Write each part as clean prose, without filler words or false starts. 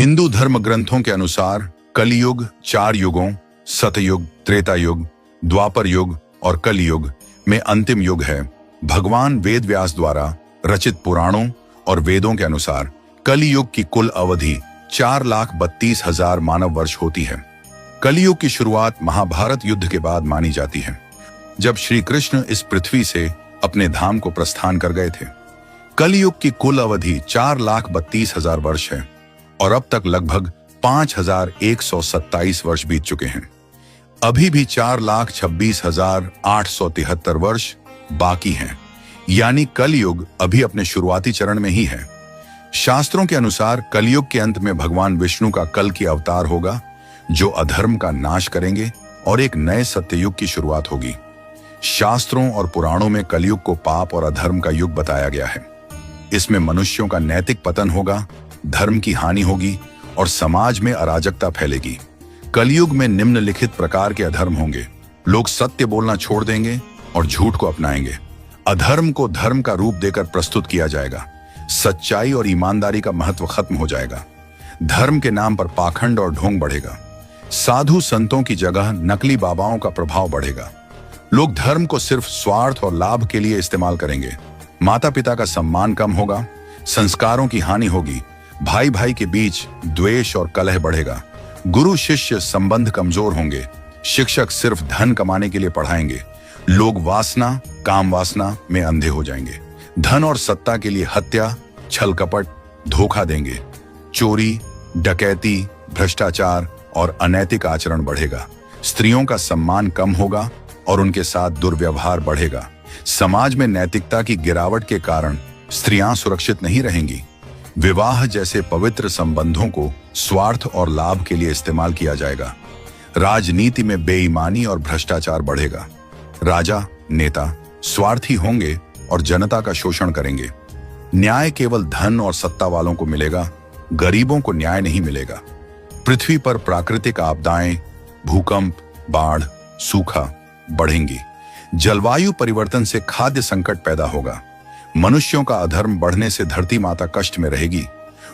हिंदू धर्म ग्रंथों के अनुसार कलियुग 4 युगों सतयुग, त्रेता युग, द्वापर युग और कलयुग में अंतिम युग है। भगवान वेद व्यास द्वारा रचित पुराणों और वेदों के अनुसार कलियुग की कुल अवधि 4,32,000 मानव वर्ष होती है। कलियुग की शुरुआत महाभारत युद्ध के बाद मानी जाती है, जब श्री कृष्ण इस पृथ्वी से अपने धाम को प्रस्थान कर गए थे। कलियुग की कुल अवधि 4,32,000 वर्ष है और अब तक लगभग 5,127 वर्ष बीत चुके हैं। अभी भी 4,26,873 वर्ष बाकी हैं, यानी कलयुग अभी अपने शुरुआती चरण में ही है। शास्त्रों के अनुसार कलयुग के अंत में भगवान विष्णु का कल की अवतार होगा, जो अधर्म का नाश करेंगे और एक नए सत्ययुग की शुरुआत होगी। शास्त्रों और पुराणों में कलयुग को पाप और अधर्म का युग बताया गया है। इसमें मनुष्यों का नैतिक पतन होगा, धर्म की हानि होगी और समाज में अराजकता फैलेगी। कलयुग में निम्नलिखित प्रकार के अधर्म होंगे। लोग सत्य बोलना छोड़ देंगे और झूठ को अपनाएंगे। अधर्म को धर्म का रूप देकर प्रस्तुत किया जाएगा। सच्चाई और ईमानदारी का महत्व खत्म हो जाएगा। धर्म के नाम पर पाखंड और ढोंग बढ़ेगा। साधु संतों की जगह नकली बाबाओं का प्रभाव बढ़ेगा। लोग धर्म को सिर्फ स्वार्थ और लाभ के लिए इस्तेमाल करेंगे। माता पिता का सम्मान कम होगा, संस्कारों की हानि होगी, भाई भाई के बीच द्वेष और कलह बढ़ेगा। गुरु शिष्य संबंध कमजोर होंगे। शिक्षक सिर्फ धन कमाने के लिए पढ़ाएंगे। लोग वासना, काम वासना में अंधे हो जाएंगे। धन और सत्ता के लिए हत्या, छल कपट, धोखा देंगे। चोरी, डकैती, भ्रष्टाचार और अनैतिक आचरण बढ़ेगा। स्त्रियों का सम्मान कम होगा और उनके साथ दुर्व्यवहार बढ़ेगा। समाज में नैतिकता की गिरावट के कारण स्त्रियां सुरक्षित नहीं रहेंगी। विवाह जैसे पवित्र संबंधों को स्वार्थ और लाभ के लिए इस्तेमाल किया जाएगा। राजनीति में बेईमानी और भ्रष्टाचार बढ़ेगा। राजा, नेता स्वार्थी होंगे और जनता का शोषण करेंगे। न्याय केवल धन और सत्ता वालों को मिलेगा, गरीबों को न्याय नहीं मिलेगा। पृथ्वी पर प्राकृतिक आपदाएं, भूकंप, बाढ़, सूखा बढ़ेंगी। जलवायु परिवर्तन से खाद्य संकट पैदा होगा। मनुष्यों का अधर्म बढ़ने से धरती माता कष्ट में रहेगी।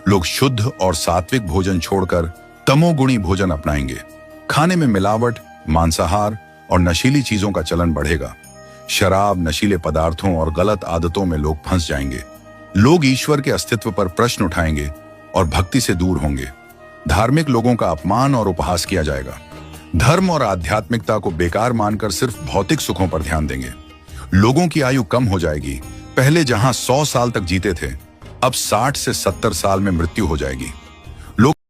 लोग शुद्ध और सात्विक भोजन छोड़कर तमोगुणी भोजन अपनाएंगे। खाने में मिलावट, मांसाहार और नशीली चीजों का चलन बढ़ेगा। शराब, नशीले पदार्थों और गलत आदतों में लोग फंस जाएंगे। लोग ईश्वर के अस्तित्व पर प्रश्न उठाएंगे और भक्ति से दूर होंगे। धार्मिक लोगों का अपमान और उपहास किया जाएगा। धर्म और आध्यात्मिकता को बेकार मानकर सिर्फ भौतिक सुखों पर ध्यान देंगे। लोगों की आयु कम हो जाएगी। पहले जहां 100 साल तक जीते थे, अब 60 से 70 साल में मृत्यु हो जाएगी। लोग